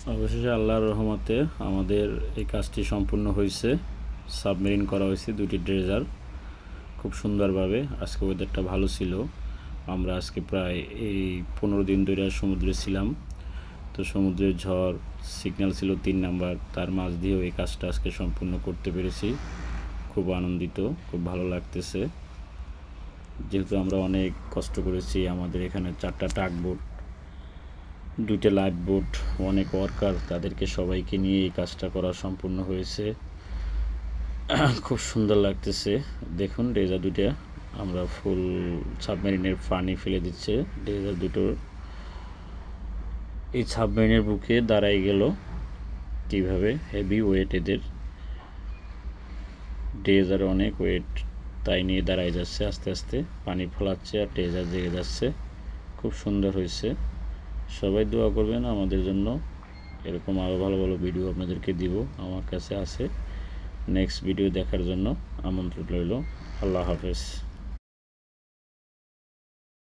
অবশেষে আল্লাহর রহমতে আমাদের এই কাজটি সম্পূর্ণ হয়েছে। সাবমেরিন করা হয়েছে দুটি ড্রেজার খুব সুন্দরভাবে। আজকে ওয়েদারটা ভালো ছিল। আমরা আজকে প্রায় এই 15 দিন ধরে সমুদ্রে ছিলাম। তো সমুদ্রের ঝড় সিগন্যাল ছিল 3 নাম্বার, তার মাঝ দিয়েও এই কাজটা আজকে সম্পূর্ণ করতে পেরেছি। খুব আনন্দিত, খুব ভালো লাগতেছে। যেহেতু আমরা অনেক কষ্ট করেছি, আমাদের এখানে 4টা টাগ বোট, 2টা লাইফ বোট, অনেক ওয়ার্কার, তাদেরকে সবাইকে নিয়ে এই কাজটা করা সম্পূর্ণ হয়েছে। খুব সুন্দর লাগতেছে। দেখুন ড্রেজার দুটো আমরা ফুল সাবমেরিনের পানি ফেলে দিচ্ছে। ড্রেজার দুটো এই সাবমেরিনের বুকে দাঁড়াই গেল কীভাবে। হেভি ওয়েট এদের, ড্রেজার অনেক ওয়েট, তাই নিয়ে দাঁড়াই যাচ্ছে আস্তে আস্তে, পানি ফলাচ্ছে আর ড্রেজার জেগে যাচ্ছে। খুব সুন্দর হয়েছে। সবাই দোয়া করবেন আমাদের জন্য। এরকম আরও ভালো ভালো ভিডিও আপনাদেরকে দিব, আমার কাছে আছে। নেক্সট ভিডিও দেখার জন্য আমন্ত্রণ রইল। আল্লাহ হাফেজ।